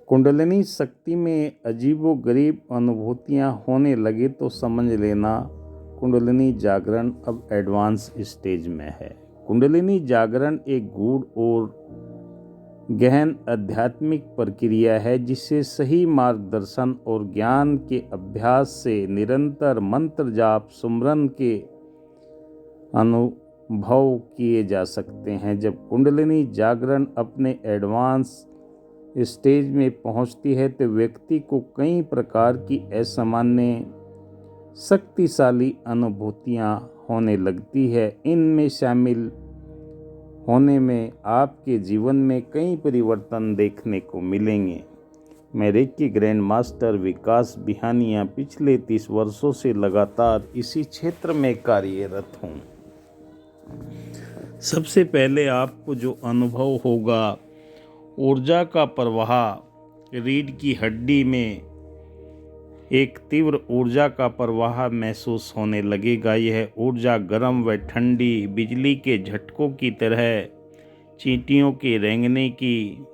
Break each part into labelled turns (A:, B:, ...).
A: कुंडलिनी शक्ति में अजीबोगरीब अनुभूतियाँ होने लगे तो समझ लेना कुंडलिनी जागरण अब एडवांस स्टेज में है। कुंडलिनी जागरण एक गूढ़ और गहन आध्यात्मिक प्रक्रिया है जिसे सही मार्गदर्शन और ज्ञान के अभ्यास से निरंतर मंत्र जाप सुमरन के अनुभव किए जा सकते हैं। जब कुंडलिनी जागरण अपने एडवांस स्टेज में पहुंचती है तो व्यक्ति को कई प्रकार की असामान्य शक्तिशाली अनुभूतियां होने लगती है। इनमें शामिल होने में आपके जीवन में कई परिवर्तन देखने को मिलेंगे। मैं रेकी ग्रैंड मास्टर विकास बिहानिया पिछले 30 वर्षों से लगातार इसी क्षेत्र में कार्यरत हूँ। सबसे पहले आपको जो अनुभव होगा, ऊर्जा का प्रवाह, रीढ़ की हड्डी में एक तीव्र ऊर्जा का प्रवाह महसूस होने लगेगा। यह ऊर्जा गर्म व ठंडी बिजली के झटकों की तरह, चींटियों के रेंगने की,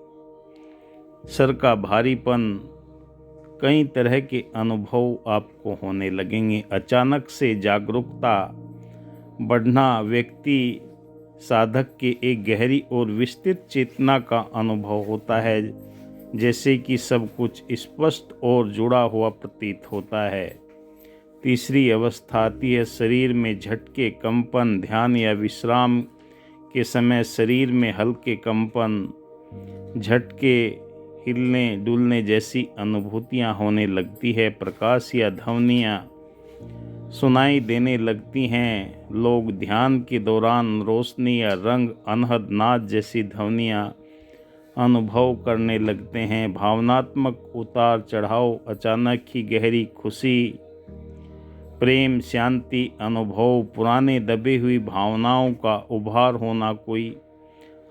A: सर का भारीपन, कई तरह के अनुभव आपको होने लगेंगे। अचानक से जागरूकता बढ़ना, व्यक्ति साधक के एक गहरी और विस्तृत चेतना का अनुभव होता है, जैसे कि सब कुछ स्पष्ट और जुड़ा हुआ प्रतीत होता है। तीसरी अवस्था आती है शरीर में झटके, कंपन, ध्यान या विश्राम के समय शरीर में हल्के कंपन, झटके, हिलने डुलने जैसी अनुभूतियां होने लगती है। प्रकाश या ध्वनियाँ सुनाई देने लगती हैं। लोग ध्यान के दौरान रोशनी या रंग, अनहद नाद जैसी ध्वनियाँ अनुभव करने लगते हैं। भावनात्मक उतार चढ़ाव, अचानक ही गहरी खुशी, प्रेम, शांति अनुभव, पुराने दबे हुई भावनाओं का उभार होना, कोई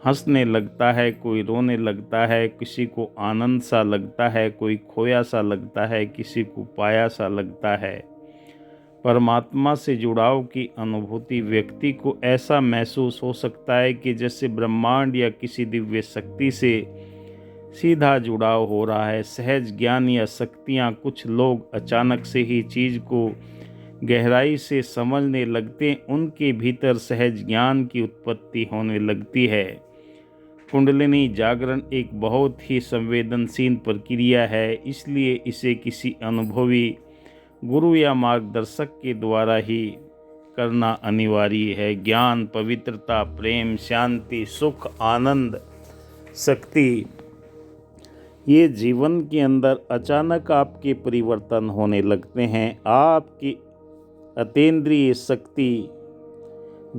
A: हंसने लगता है, कोई रोने लगता है, किसी को आनंद सा लगता है, कोई खोया सा लगता है, किसी को पाया सा लगता है। परमात्मा से जुड़ाव की अनुभूति, व्यक्ति को ऐसा महसूस हो सकता है कि जैसे ब्रह्मांड या किसी दिव्य शक्ति से सीधा जुड़ाव हो रहा है। सहज ज्ञान या शक्तियाँ, कुछ लोग अचानक से ही चीज़ को गहराई से समझने लगते हैं, उनके भीतर सहज ज्ञान की उत्पत्ति होने लगती है। कुंडलिनी जागरण एक बहुत ही संवेदनशील प्रक्रिया है, इसलिए इसे किसी अनुभवी गुरु या मार्गदर्शक के द्वारा ही करना अनिवार्य है। ज्ञान, पवित्रता, प्रेम, शांति, सुख, आनंद, शक्ति, ये जीवन के अंदर अचानक आपके परिवर्तन होने लगते हैं। आपकी अतीन्द्रिय शक्ति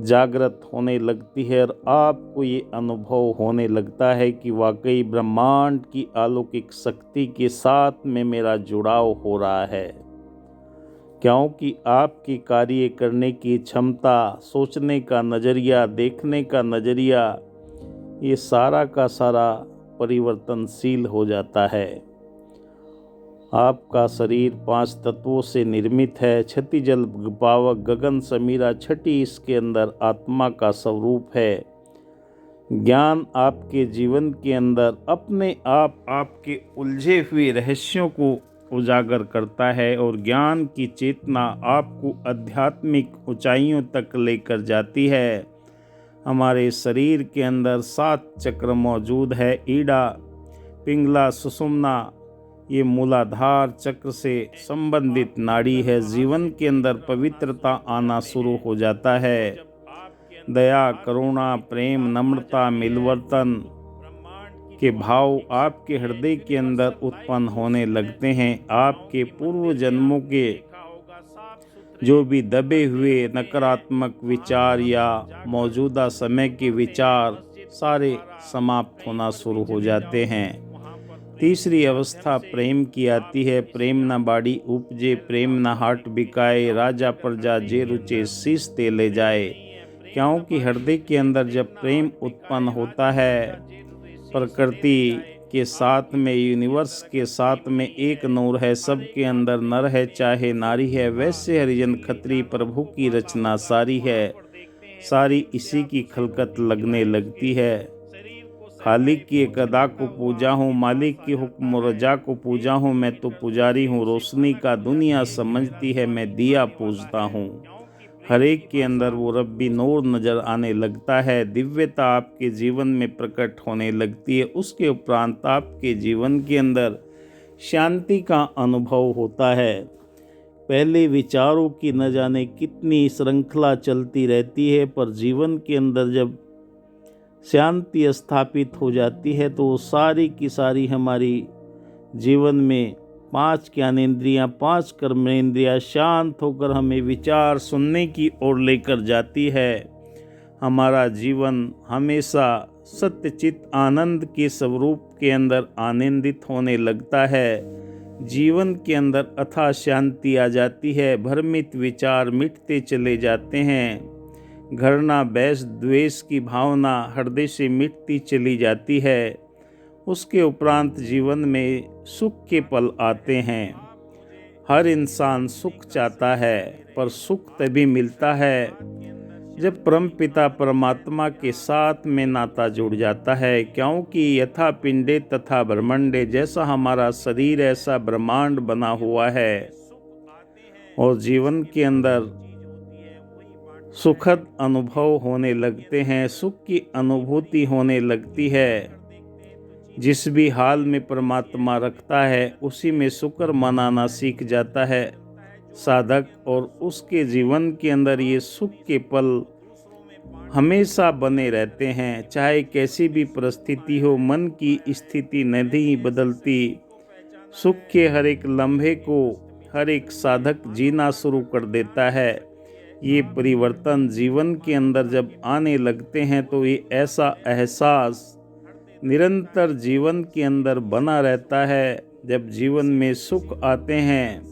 A: जागृत होने लगती है और आपको ये अनुभव होने लगता है कि वाकई ब्रह्मांड की अलौकिक शक्ति के साथ में मेरा जुड़ाव हो रहा है, क्योंकि आपकी कार्य करने की क्षमता, सोचने का नज़रिया, देखने का नज़रिया, ये सारा का सारा परिवर्तनशील हो जाता है। आपका शरीर 5 तत्वों से निर्मित है। छठी जल पावक गगन समीरा, छठी इसके अंदर आत्मा का स्वरूप है। ज्ञान आपके जीवन के अंदर अपने आप आपके उलझे हुए रहस्यों को उजागर करता है और ज्ञान की चेतना आपको आध्यात्मिक ऊंचाइयों तक लेकर जाती है। हमारे शरीर के अंदर 7 चक्र मौजूद है। ईड़ा, पिंगला, सुषुम्ना, ये मूलाधार चक्र से संबंधित नाड़ी है। जीवन के अंदर पवित्रता आना शुरू हो जाता है। दया, करुणा, प्रेम, नम्रता, मिलवर्तन के भाव आपके हृदय के अंदर उत्पन्न होने लगते हैं। आपके पूर्व जन्मों के जो भी दबे हुए नकारात्मक विचार या मौजूदा समय के विचार सारे समाप्त होना शुरू हो जाते हैं। तीसरी अवस्था प्रेम की आती है। प्रेम न बाड़ी उपजे, प्रेम न हाट बिकाए, राजा प्रजा जे रुचे शीस ते ले जाए। क्योंकि हृदय के अंदर जब प्रेम उत्पन्न होता है, प्रकृति के साथ में, यूनिवर्स के साथ में एक नूर है, सबके अंदर नर है चाहे नारी है, वैसे हरिजन खत्री प्रभु की रचना सारी है, सारी इसी की खलकत लगने लगती है। खालिक की एक अदा को पूजा हूँ, मालिक की हुक्म रजा को पूजा हूँ। मैं तो पुजारी हूँ, रोशनी का दुनिया समझती है, मैं दिया पूजता हूँ। हर एक के अंदर वो रब्बी नूर नज़र आने लगता है, दिव्यता आपके जीवन में प्रकट होने लगती है। उसके उपरांत आपके जीवन के अंदर शांति का अनुभव होता है। पहले विचारों की न जाने कितनी श्रृंखला चलती रहती है, पर जीवन के अंदर जब शांति स्थापित हो जाती है तो सारी की सारी हमारी जीवन में 5 ज्ञानेंद्रियाँ, 5 कर्मेंद्रियाँ शांत होकर हमें विचार सुनने की ओर लेकर जाती है। हमारा जीवन हमेशा सत्यचित आनंद के स्वरूप के अंदर आनंदित होने लगता है। जीवन के अंदर अथाह शांति आ जाती है, भ्रमित विचार मिटते चले जाते हैं। घृणा, बैस, द्वेष की भावना हृदय से मिटती चली जाती है। उसके उपरांत जीवन में सुख के पल आते हैं। हर इंसान सुख चाहता है, पर सुख तभी मिलता है जब परमपिता परमात्मा के साथ में नाता जुड़ जाता है। क्योंकि यथा पिंडे तथा ब्रह्मांडे, जैसा हमारा शरीर ऐसा ब्रह्मांड बना हुआ है। और जीवन के अंदर सुखद अनुभव होने लगते हैं, सुख की अनुभूति होने लगती है। जिस भी हाल में परमात्मा रखता है उसी में शुक्र मनाना सीख जाता है साधक, और उसके जीवन के अंदर ये सुख के पल हमेशा बने रहते हैं। चाहे कैसी भी परिस्थिति हो, मन की स्थिति नहीं बदलती। सुख के हर एक लम्हे को हर एक साधक जीना शुरू कर देता है। ये परिवर्तन जीवन के अंदर जब आने लगते हैं तो ये ऐसा एहसास निरंतर जीवन के अंदर बना रहता है। जब जीवन में सुख आते हैं,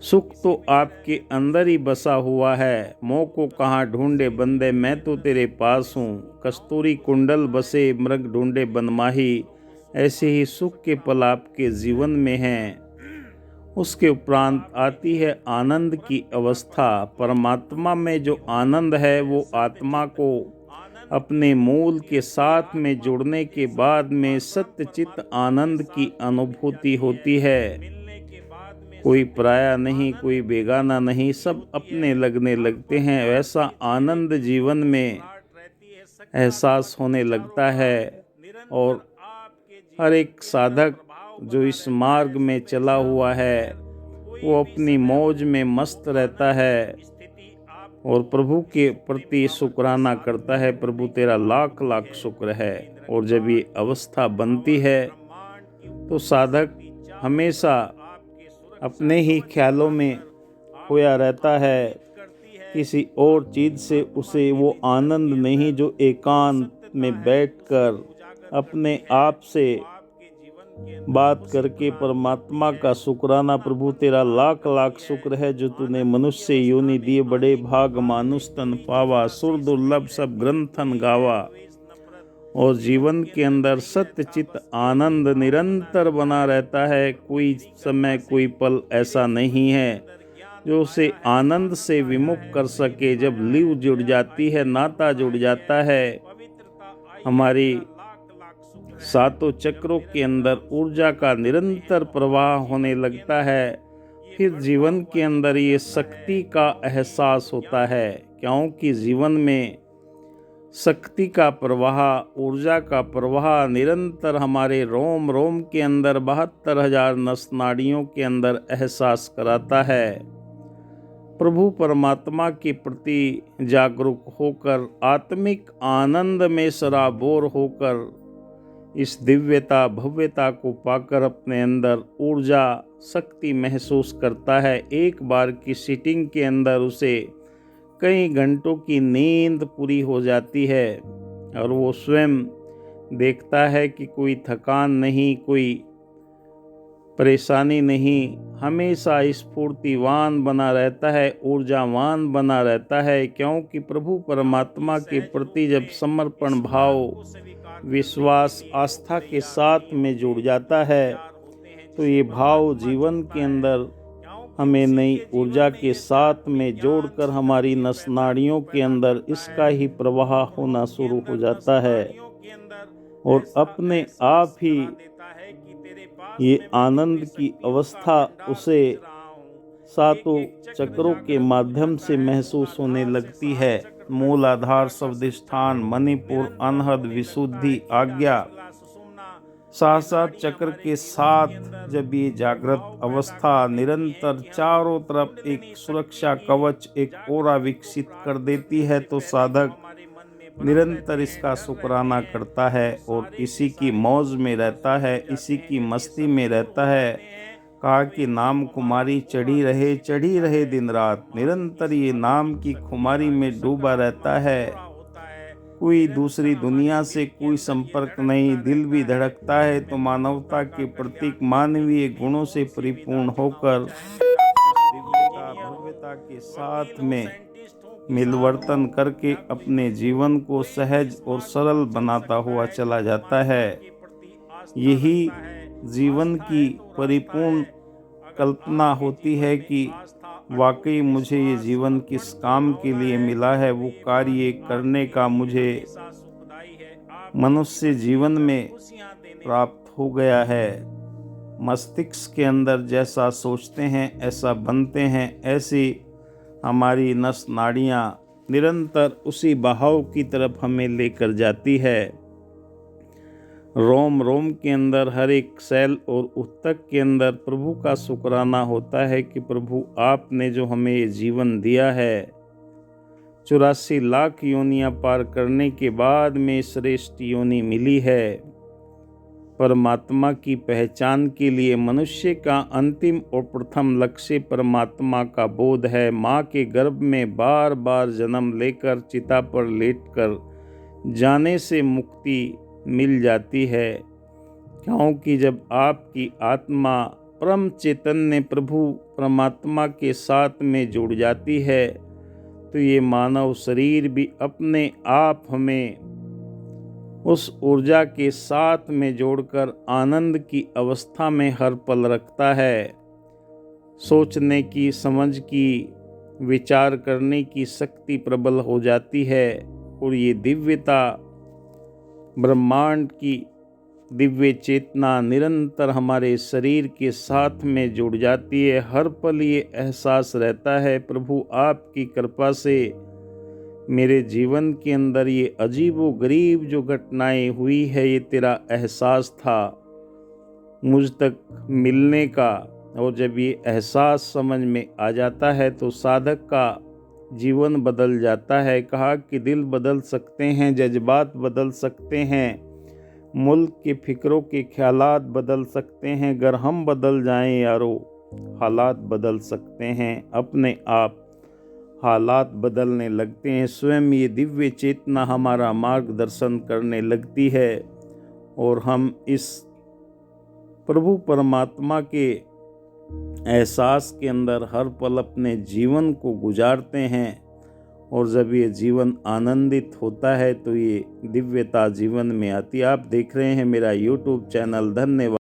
A: सुख तो आपके अंदर ही बसा हुआ है। मोह को कहाँ ढूंढे बंदे, मैं तो तेरे पास हूँ। कस्तूरी कुंडल बसे मृग ढूंढे बनमाही, ऐसे ही सुख के पल आपके जीवन में हैं। उसके उपरांत आती है आनंद की अवस्था। परमात्मा में जो आनंद है वो आत्मा को अपने मूल के साथ में जुड़ने के बाद में सत्यचित आनंद की अनुभूति होती है। कोई पराया नहीं, कोई बेगाना नहीं, सब अपने लगने लगते हैं। वैसा आनंद जीवन में एहसास होने लगता है। और हर एक साधक जो इस मार्ग में चला हुआ है वो अपनी मौज में मस्त रहता है और प्रभु के प्रति शुक्राना करता है। प्रभु तेरा लाख लाख शुक्र है। और जब ये अवस्था बनती है तो साधक हमेशा अपने ही ख्यालों में खोया रहता है। किसी और चीज़ से उसे वो आनंद नहीं जो एकांत में बैठकर अपने आप से बात करके परमात्मा का शुक्राना। प्रभु तेरा लाख लाख शुक्र है जो तूने मनुष्य योनि दिए, बड़े भाग मानुष तन पावा, सुर दुर्लभ सब ग्रंथन गावा। और जीवन के अंदर सत्यचित आनंद निरंतर बना रहता है। कोई समय कोई पल ऐसा नहीं है जो उसे आनंद से विमुख कर सके। जब लीव जुड़ जाती है, नाता जुड़ जाता है, हमारी सातों चक्रों के अंदर ऊर्जा का निरंतर प्रवाह होने लगता है, फिर जीवन के अंदर ये शक्ति का एहसास होता है। क्योंकि जीवन में शक्ति का प्रवाह, ऊर्जा का प्रवाह निरंतर हमारे रोम रोम के अंदर 72,000 नस नाड़ियों के अंदर एहसास कराता है। प्रभु परमात्मा के प्रति जागरूक होकर, आत्मिक आनंद में सराबोर होकर, इस दिव्यता भव्यता को पाकर अपने अंदर ऊर्जा शक्ति महसूस करता है। एक बार की सीटिंग के अंदर उसे कई घंटों की नींद पूरी हो जाती है और वो स्वयं देखता है कि कोई थकान नहीं, कोई परेशानी नहीं, हमेशा स्फूर्तिवान बना रहता है, ऊर्जावान बना रहता है। क्योंकि प्रभु परमात्मा के प्रति जब समर्पण भाव, विश्वास, आस्था के साथ में जुड़ जाता है तो ये भाव जीवन के अंदर हमें नई ऊर्जा के साथ में जोड़कर हमारी नस नाड़ियों के अंदर इसका ही प्रवाह होना शुरू हो जाता है। और अपने आप ही ये आनंद की अवस्था उसे सातों चक्रों के माध्यम से महसूस होने लगती है। मूलाधार, स्वादिष्ठान, मणिपुर, अनहद, विशुद्धि, आज्ञा, सहस्रार चक्र के साथ जब ये जागृत अवस्था निरंतर चारों तरफ एक सुरक्षा कवच, एक ओरा विकसित कर देती है, तो साधक निरंतर इसका शुक्राना करता है और इसी की मौज में रहता है, इसी की मस्ती में रहता है। कहा कि नाम खुमारी चढ़ी रहे दिन रात। निरंतर ये नाम की खुमारी में डूबा रहता है। कोई दूसरी दुनिया से कोई संपर्क नहीं, दिल भी धड़कता है तो मानवता के प्रतीक मानवीय गुणों से परिपूर्ण होकर दिव्यता भव्यता के साथ में मिलवर्तन करके अपने जीवन को सहज और सरल बनाता हुआ चला जाता है। यही जीवन की परिपूर्ण कल्पना होती है कि वाकई मुझे ये जीवन किस काम के लिए मिला है, वो कार्य करने का मुझे मनुष्य जीवन में प्राप्त हो गया है। मस्तिष्क के अंदर जैसा सोचते हैं ऐसा बनते हैं, ऐसी हमारी नस नाड़ियाँ निरंतर उसी बहाव की तरफ हमें लेकर जाती है। रोम रोम के अंदर, हर एक सेल और ऊतक के अंदर प्रभु का शुक्राना होता है कि प्रभु आपने जो हमें ये जीवन दिया है, 84 लाख योनियां पार करने के बाद में श्रेष्ठ योनि मिली है। परमात्मा की पहचान के लिए मनुष्य का अंतिम और प्रथम लक्ष्य परमात्मा का बोध है। माँ के गर्भ में बार बार जन्म लेकर चिता पर लेटकर जाने से मुक्ति मिल जाती है, क्योंकि जब आपकी आत्मा परम चैतन्य प्रभु परमात्मा के साथ में जुड़ जाती है, तो ये मानव शरीर भी अपने आप हमें उस ऊर्जा के साथ में जोड़कर आनंद की अवस्था में हर पल रखता है। सोचने की, समझ की, विचार करने की शक्ति प्रबल हो जाती है और ये दिव्यता, ब्रह्मांड की दिव्य चेतना निरंतर हमारे शरीर के साथ में जुड़ जाती है। हर पल ये एहसास रहता है, प्रभु आपकी कृपा से मेरे जीवन के अंदर ये अजीबो गरीब जो घटनाएं हुई है, ये तेरा एहसास था मुझ तक मिलने का। और जब ये एहसास समझ में आ जाता है तो साधक का जीवन बदल जाता है। कहा कि दिल बदल सकते हैं, जज्बात बदल सकते हैं, मुल्क के फिक्रों के ख्यालात बदल सकते हैं। अगर हम बदल जाएं यारो, हालात बदल सकते हैं। अपने आप हालात बदलने लगते हैं। स्वयं ये दिव्य चेतना हमारा मार्गदर्शन करने लगती है और हम इस प्रभु परमात्मा के एहसास के अंदर हर पल अपने जीवन को गुजारते हैं। और जब ये जीवन आनंदित होता है तो ये दिव्यता जीवन में आती है। आप देख रहे हैं मेरा YouTube चैनल। धन्यवाद।